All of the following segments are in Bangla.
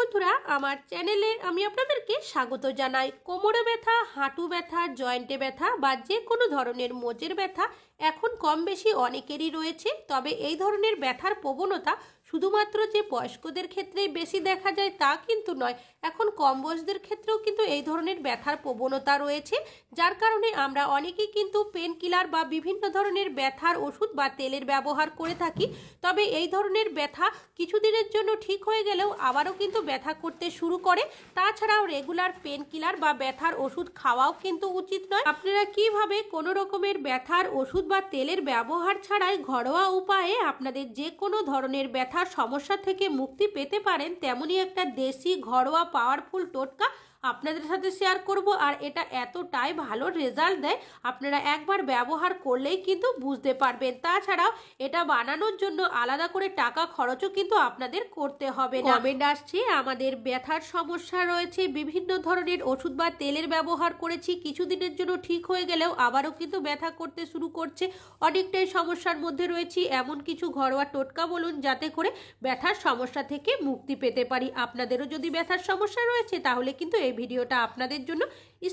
বন্ধুরা, আমার চ্যানেলে আমি আপনাদেরকে স্বাগত জানাই। কোমরে ব্যথা, হাঁটু ব্যথা, জয়েন্টে ব্যথা বা যে কোনো ধরনের মোচের ব্যথা এখন কম বেশি অনেকেরই রয়েছে। তবে এই ধরনের ব্যথার প্রবণতা শুধুমাত্র যে বয়স্কদের ক্ষেত্রেই বেশি দেখা যায় তা কিন্তু নয়, এখন কম বয়সদের ক্ষেত্রেও কিন্তু এই ধরনের ব্যথার প্রবণতা রয়েছে, যার কারণে আমরা অনেকেই কিন্তু পেন কিলার বা বিভিন্ন ধরনের ব্যথার ওষুধ বা তেলের ব্যবহার করে থাকি। তবে এই ধরনের ব্যথা কিছুদিনের জন্য ঠিক হয়ে গেলেও আবারও কিন্তু ব্যথা করতে শুরু করে। তাছাড়াও রেগুলার পেন কিলার বা ব্যথার ওষুধ খাওয়াও কিন্তু উচিত নয়। আপনারা কিভাবে কোনো রকমের ব্যথার ওষুধ বা তেলের ব্যবহার ছাড়াই ঘরোয়া উপায়ে আপনাদের যে কোনো ধরনের ব্যথার সমস্যা থেকে মুক্তি পেতে পারেন, তেমনই একটা দেশি ঘরোয়া পাওয়ারফুল টোটকা আপনাদের সাথে শেয়ার করব। আর এটা এতটাই ভালো রেজাল্ট দেয়, আপনারা একবার ব্যবহার করলেই কিন্তু বুঝতে পারবেন। তাছাড়াও এটা বানানোর জন্য আলাদা করে টাকা খরচও কিন্তু আপনাদের করতে হবে না। কমেন্ট আসছে আমাদের ব্যথার সমস্যা রয়েছে, বিভিন্ন ধরনের ওষুধ বা তেলের ব্যবহার করেছি, কিছুদিনের জন্য ঠিক হয়ে গেলেও আবারও কিন্তু ব্যথা করতে শুরু করছে, অনেকটাই সমস্যার মধ্যে রয়েছি, এমন কিছু ঘরোয়া টোটকা বলুন যাতে করে ব্যথার সমস্যা থেকে মুক্তি পেতে পারি। আপনাদেরও যদি ব্যথার সমস্যা রয়েছে তাহলে কিন্তু এই ভিডিওটা আপনাদের জন্য,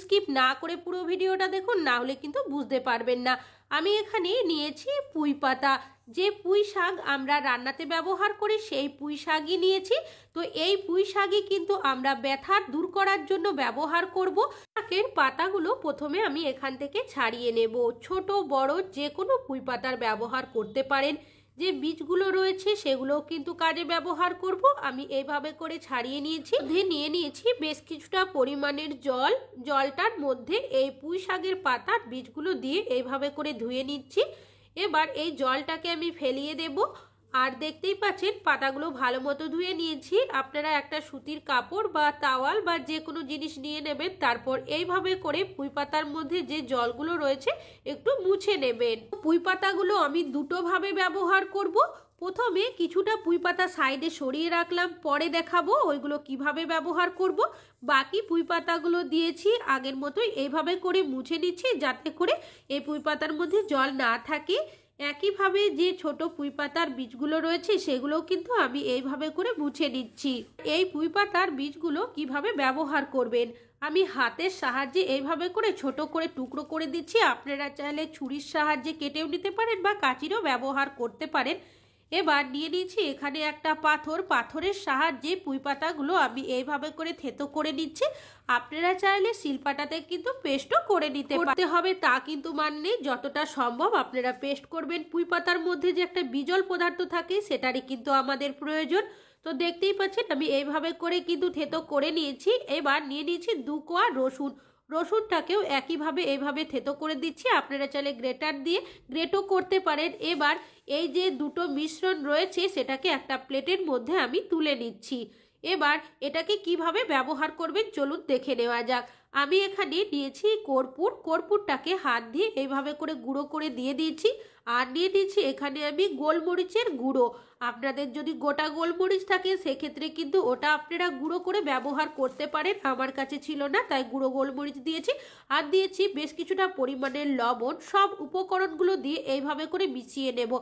স্কিপ না করে পুরো ভিডিওটা দেখুন, না হলে কিন্তু বুঝতে পারবেন না। আমি এখানে নিয়েছি পুঁই পাতা, যে পুঁই শাক আমরা রান্নাতে ব্যবহার করি সেই পুঁই শাকই নিয়েছি। তো এই পুঁই শাকই কিন্তু আমরা ব্যথা দূর করার জন্য ব্যবহার করব। শাকের পাতাগুলো প্রথমে আমি এখান থেকে ছাড়িয়ে নেব। ছোট বড় যে কোনো পুঁই পাতার ব্যবহার করতে পারেন, যে বীজগুলো রয়েছে সেগুলোও কিন্তু কাজে ব্যবহার করব। আমি এইভাবে করে ছাড়িয়ে নিয়েছি। নিয়ে নিয়েছি বেশ কিছুটা পরিমাণের জল, জলটার মধ্যে এই পুঁই শাকের পাতার বীজগুলো দিয়ে এইভাবে করে ধুয়ে নিচ্ছি। এবার এই জলটাকে আমি ফেলিয়ে দেব। আর দেখতেই পাচ্ছেন পাতাগুলো ভালো মতো ধুয়ে নিয়েছি। আপনারা একটা সুতির কাপড় বা তাওয়াল বা যে কোনো জিনিস নিয়ে নেবেন, তারপর এইভাবে করে পুঁই পাতার মধ্যে যে জলগুলো রয়েছে একটু মুছে নেবেন। পুঁই পাতাগুলো আমি দুটো ভাবে ব্যবহার করব। প্রথমে কিছুটা পুঁই পাতা সাইডে সরিয়ে রাখলাম, পরে দেখাবো ওইগুলো কিভাবে ব্যবহার করব। বাকি পুঁই পাতাগুলো দিয়েছি আগের মতোই এইভাবে করে মুছে নিচ্ছি, যাতে করে এই পুঁই পাতার মধ্যে জল না থাকে। একইভাবে যে ছোট পুঁই পাতার বীজগুলো রয়েছে সেগুলোও কিন্তু আমি এইভাবে করে মুছে নিচ্ছি। এই পুঁই পাতার বীজগুলো কিভাবে ব্যবহার করবেন, আমি হাতের সাহায্যে এইভাবে করে ছোট করে টুকরো করে দিচ্ছি। আপনারা চাইলে ছুরির সাহায্যে কেটেও নিতে পারেন বা কাঁচিরও ব্যবহার করতে পারেন। এবার নিয়ে নিয়েছি এখানে একটা পাথর, পাথরের সাহায্যে পুঁই পাতাগুলো আমি এইভাবে করে থেতো করে নিচ্ছি। আপনারা চাইলে শিলপাটাতে কিন্তু পেস্টও করে নিতে হবে, তা কিন্তু মানে যতটা সম্ভব আপনারা পেস্ট করবেন। পুঁই পাতার মধ্যে যে একটা বিজল পদার্থ থাকে সেটারই কিন্তু আমাদের প্রয়োজন। তো দেখতেই পাচ্ছেন আমি এইভাবে করে কিন্তু থেতো করে নিয়েছি। এবার নিয়ে নিয়েছি 2 কোয়া রসুন, রসুনটাকেও একইভাবে এইভাবে থেতো করে দিচ্ছি। আপনারা চাইলে গ্রেটার দিয়ে গ্রেটও করতে পারেন। এবার এই যে দুটো মিশ্রণ রয়েছে সেটাকে একটা প্লেটের মধ্যে আমি তুলে নিচ্ছি। এবার এটাকে কিভাবে ব্যবহার করবেন চলুন দেখে নেওয়া যাক। আমি এখানে নিয়েছি কর্পূর, কর্পূরটাকে হাত দিয়ে এইভাবে করে গুঁড়ো করে দিয়ে দিয়েছি। আর নিয়ে নিচ্ছি এখানে আমি গোলমরিচের গুঁড়ো। আপনাদের যদি গোটা গোলমরিচ থাকে সেক্ষেত্রে কিন্তু ওটা আপনারা গুঁড়ো করে ব্যবহার করতে পারেন, আমার কাছে ছিল না তাই গুঁড়ো গোলমরিচ দিয়েছি। আর দিয়েছি বেশ কিছুটা পরিমাণের লবণ। সব উপকরণগুলো দিয়ে এইভাবে করে মিশিয়ে নেব।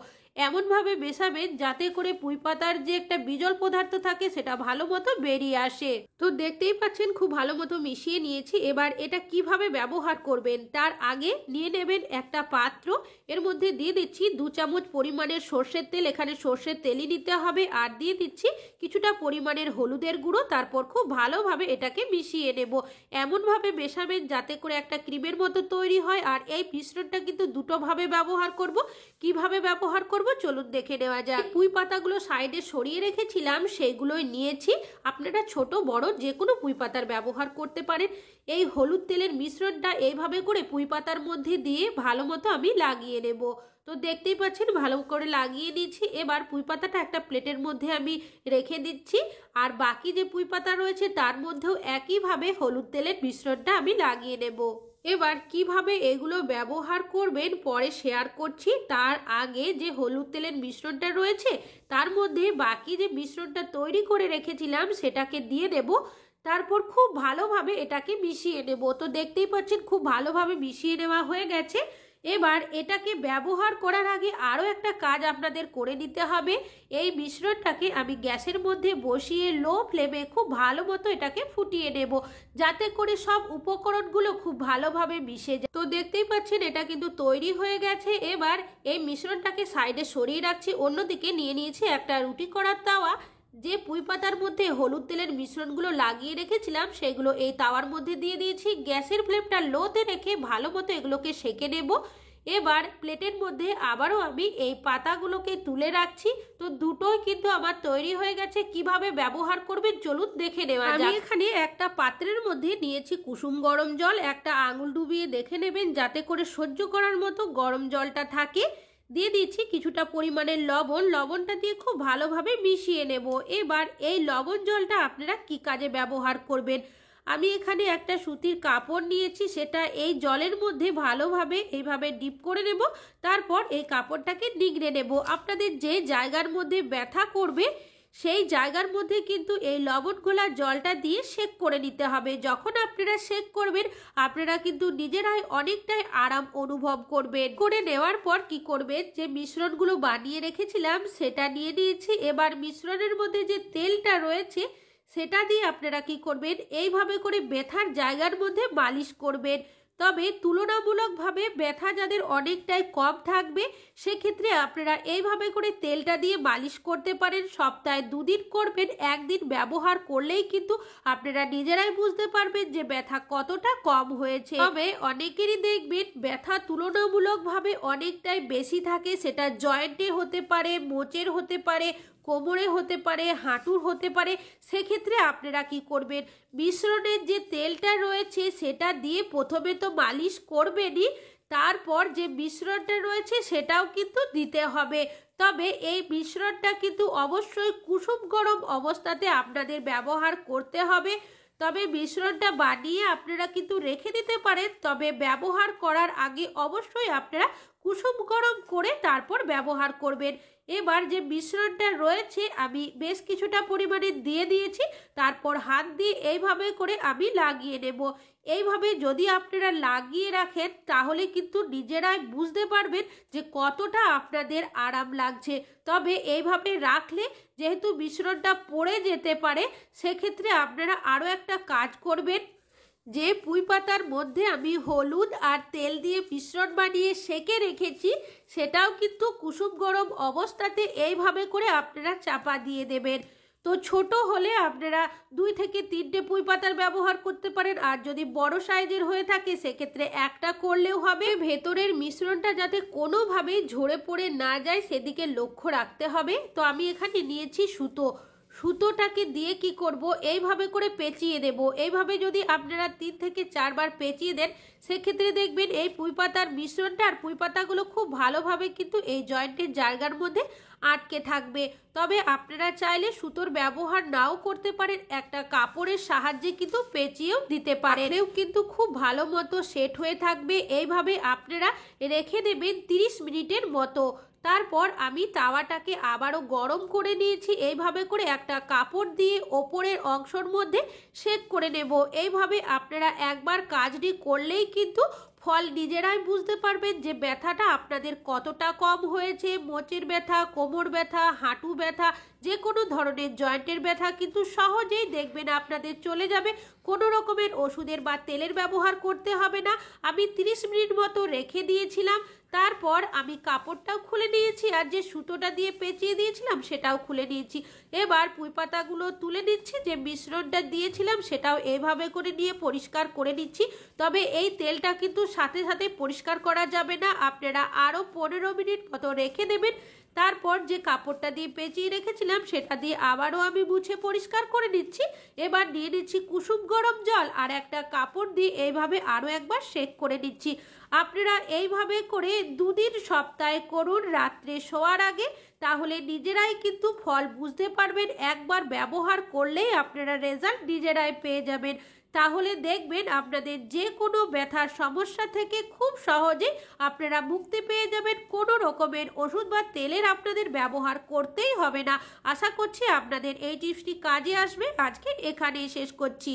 এমনভাবে মেশাবেন যাতে করে পুঁই পাতার যে একটা বিজল পদার্থ থাকে সেটা ভালো মতো বেরিয়ে আসে। তো দেখতেই পাচ্ছেন খুব ভালো মতো মিশিয়ে নিয়েছি। এবার এটা কিভাবে ব্যবহার করবেন তার আগে নিয়ে নেবেন একটা পাত্র, এর মধ্যে দিয়ে দিচ্ছি 2 চামচ পরিমাণের সর্ষের তেল, এখানে সর্ষের তেলই নিতে হবে। আর দিয়ে দিচ্ছি কিছুটা পরিমাণের হলুদের গুঁড়ো। তারপর খুব ভালোভাবে এটাকে মিশিয়ে নেব। এমনভাবে মেশাবেন যাতে করে একটা ক্রিমের মতো তৈরি হয়। আর এই মিশ্রণটা কিন্তু দুটো ভাবে ব্যবহার করব। কিভাবে ব্যবহার করব চলুন দেখে নেওয়া যাক। পুঁই পাতাগুলো সাইডে সরিয়ে রেখেছিলাম সেইগুলোই নিয়েছি। আপনারা ছোট বড় যে কোনো পুঁই পাতার ব্যবহার করতে পারেন। এই হলুদ তেলের মিশ্রণটা এইভাবে করে পুঁই পাতার মধ্যে দিয়ে ভালো মতো আমি লাগিয়ে নেব। তো দেখতেই পাচ্ছেন ভালো করে লাগিয়ে নিচ্ছি। এবার পুঁই পাতাটা একটা প্লেটের মধ্যে আমি রেখে দিচ্ছি। আর বাকি যে পুঁই পাতা রয়েছে তার মধ্যেও একইভাবে হলুদ তেলের মিশ্রণটা আমি লাগিয়ে নেব। এবার কিভাবে এগুলো ব্যবহার করবেন পরে শেয়ার করছি। তার আগে যে হলুদ তেলের মিশ্রণটা রয়েছে তার মধ্যে বাকি যে মিশ্রণটা তৈরি করে রেখেছিলাম সেটাকে দিয়ে দেব। তারপর খুব ভালোভাবে এটাকে মিশিয়ে নেব। তো দেখতেই পাচ্ছেন খুব ভালোভাবে মিশিয়ে নেওয়া হয়ে গেছে। এবার এটাকে ব্যবহার করার আগে আরও একটা কাজ আপনাদের করে নিতে হবে। এই মিশ্রণটাকে আমি গ্যাসের মধ্যে বসিয়ে লো ফ্লেমে খুব ভালো মতো এটাকে ফুটিয়ে নেব, যাতে করে সব উপকরণগুলো খুব ভালোভাবে মিশে যায়। তো দেখতেই পাচ্ছেন এটা কিন্তু তৈরি হয়ে গেছে। এবার এই মিশ্রণটাকে সাইডে সরিয়ে রাখছি। অন্যদিকে নিয়ে নিয়েছি একটা রুটি করার তাওয়া। যে পুঁই পাতার মধ্যে হলুদ তেলের মিশ্রণগুলো লাগিয়ে রেখেছিলাম সেগুলো এই তাওয়ার মধ্যে দিয়ে দিয়েছি। গ্যাসের ফ্লেমটা লোতে রেখে ভালো মতো এগুলোকে সেঁকে নেব। এবার প্লেটের মধ্যে আবারও আমি এই পাতাগুলোকে তুলে রাখছি। তো দুটোই কিন্তু আমার তৈরি হয়ে গেছে। কিভাবে ব্যবহার করবেন চলুন দেখে নেওয়া যাক। আমি এখানে একটা পাত্রের মধ্যে নিয়েছি কুসুম গরম জল। একটা আঙুল ডুবিয়ে দেখে নেবেন যাতে করে সহ্য করার মতো গরম জলটা থাকে। দিয়ে দিচ্ছি কিছুটা পরিমাণের লবণ। লবণটা দিয়ে খুব ভালোভাবে মিশিয়ে নেব। এবার এই লবণ জলটা আপনারা কি কাজে ব্যবহার করবেন? আমি এখানে একটা সুতির কাপড় নিয়েছি, সেটা এই জলের মধ্যে ভালোভাবে এইভাবে ডিপ করে নেব। তারপর এই কাপড়টাকে নিংড়ে নেব। আপনাদের যে জায়গার মধ্যে ব্যথা করবে সেই জায়গার মধ্যে কিন্তু এই লবণ ঘোলা জলটা দিয়ে সেক করে নিতে হবে। যখন আপনারা সেক করবেন আপনারা কিন্তু নিজেরাই অনেকটাই আরাম অনুভব করবেন। করে নেওয়ার পর কি করবেন, যে মিশ্রণগুলো বানিয়ে রেখেছিলাম সেটা নিয়ে নিয়েছি। এবার মিশ্রণের মধ্যে যে তেলটা রয়েছে সেটা দিয়ে আপনারা কি করবেন, এইভাবে করে ব্যথার জায়গার মধ্যে মালিশ করবেন। তবে তুলনামূলকভাবে ব্যথা যাদের অনেকটাই কম থাকবে সেক্ষেত্রে আপনারা এইভাবে করে তেলটা দিয়ে মালিশ করতে পারেন। সপ্তাহে 2 দিন করবেন। একদিন ব্যবহার করলেই কিন্তু আপনারা নিজেরাই বুঝতে পারবেন যে ব্যথা কতটা কম হয়েছে। তবে অনেকেরই দেখবেন ব্যথা তুলনামূলকভাবে অনেকটাই বেশি থাকে। সেটা জয়েন্টে হতে পারে, মোচের হতে পারে, কোমরে হতে পারে, হাঁটুর হতে পারে। সেক্ষেত্রে আপনারা কি করবেন, মিশ্রণের যে তেলটা রয়েছে সেটা দিয়ে প্রথমে তো মালিশ করবেনই, তারপর যে মিশ্রণটা রয়েছে সেটাও কিন্তু দিতে হবে। তবে এই মিশ্রণটা কিন্তু অবশ্যই কুসুম গরম অবস্থাতে আপনাদের ব্যবহার করতে হবে। তবে মিশ্রণটা বানিয়ে আপনারা কিন্তু রেখে দিতে পারেন, তবে ব্যবহার করার আগে অবশ্যই আপনারা কুসুম গরম করে তারপর ব্যবহার করবেন। এবার যে মিশ্রণটা রয়েছে আমি বেশ কিছুটা পরিমাণে দিয়ে দিয়েছি। তারপর হাত দিয়ে এইভাবে করে আমি লাগিয়ে নেব। এইভাবে যদি আপনারা লাগিয়ে রাখেন তাহলে কিন্তু নিজেরাই বুঝতে পারবেন যে কতটা আপনাদের আরাম লাগছে। তবে এইভাবে রাখলে যেহেতু মিশ্রণটা পড়ে যেতে পারে, সেক্ষেত্রে আপনারা আরও একটা কাজ করবেন। যে পুঁই পাতার মধ্যে আমি হলুদ আর তেল দিয়ে মিশ্রণ বানিয়ে সেঁকে রেখেছি সেটাও কিন্তু কুসুম গরম অবস্থাতে এইভাবে করে আপনারা চাপা দিয়ে দেবেন। তো ছোট হলে আপনারা 2 থেকে 3টে পুঁই পাতার ব্যবহার করতে পারেন, আর যদি বড় সাইজের হয়ে থাকে সেক্ষেত্রে একটা করলেও হবে। ভেতরের মিশ্রণটা যাতে কোনোভাবেই ঝরে পড়ে না যায় সেদিকে লক্ষ্য রাখতে হবে। তো আমি এখানে নিয়েছি সুতো। সুতোটাকে দিয়ে কি করব, এইভাবে করে পেঁচিয়ে দেব। এইভাবে যদি আপনারা 3 থেকে 4 বার পেঁচিয়ে দেন সেক্ষেত্রে দেখবেন এই পুঁই পাতার মিশ্রণটা আর পুঁই পাতাগুলো খুব ভালোভাবে কিন্তু এই জয়েন্টের জায়গার মধ্যে আটকে থাকবে। তবে আপনারা চাইলে সুতোর ব্যবহার নাও করতে পারেন, একটা কাপড়ের সাহায্যে কিন্তু পেঁচিয়েও দিতে পারেন। এও কিন্তু খুব ভালো মতো সেট হয়ে থাকবে। এইভাবে আপনারা রেখে দেবেন 30 মিনিটের মতো। তারপর আমি তাওয়াটাকে আবারও গরম করে নিয়েছি। এইভাবে করে একটা কাপড় দিয়ে ওপরের অংশের মধ্যে সেক করে নেব। এইভাবে আপনারা একবার কাজটি করলেই কিন্তু ফল নিজেরাই বুঝতে পারবেন যে ব্যথাটা আপনাদের কতটা কম হয়েছে। মোচের ব্যথা, কোমর ব্যথা, হাঁটু ব্যথা, যে কোনো ধরনের জয়েন্টের ব্যথা কিন্তু সহজেই দেখবেন আপনাদের চলে যাবে। কোনো রকমের ওষুধের বা তেলের ব্যবহার করতে হবে না। আমি 30 মিনিট মতো রেখে দিয়েছিলাম। তারপর আমি কাপড়টাও খুলে নিয়েছি আর যে সুতোটা দিয়ে পেঁচিয়ে দিয়েছিলাম সেটাও খুলে নিয়েছি। এবার পুঁই পাতাগুলো তুলে নিচ্ছি। যে মিশ্রণটা দিয়েছিলাম সেটাও এইভাবে করে নিয়ে পরিষ্কার করে নিচ্ছি। তবে এই তেলটা কিন্তু সাথে সাথে পরিষ্কার করা যাবে না, আপনারা আরও 15 মিনিট মতো রেখে দেবেন। তারপর যে কাপড়টা দিয়ে পেঁচিয়ে রেখেছিলাম সেটা দিয়ে আবারও আমি মুছে পরিষ্কার করে নিচ্ছি। এবার নিয়ে নিচ্ছি কুসুম গরম জল আর একটা কাপড় দিয়ে এইভাবে আরও একবার সেক করে নিচ্ছি। আপনারা এইভাবে করে 2 দিন সপ্তাহে করুন রাত্রে শোয়ার আগে, তাহলে নিজেরাই কিন্তু ফল বুঝতে পারবেন। একবার ব্যবহার করলেই আপনারা রেজাল্ট নিজেরাই পেয়ে যাবেন। তাহলে দেখবেন আপনাদের যে কোনো ব্যথার সমস্যা থেকে খুব সহজেই আপনারা মুক্তি পেয়ে যাবেন। কোনো রকমের ওষুধ বা তেলের আপনাদের ব্যবহার করতেই হবে না। আশা করছি আপনাদের এই টিপসটি কাজে আসবে। আজকে এখানেই শেষ করছি।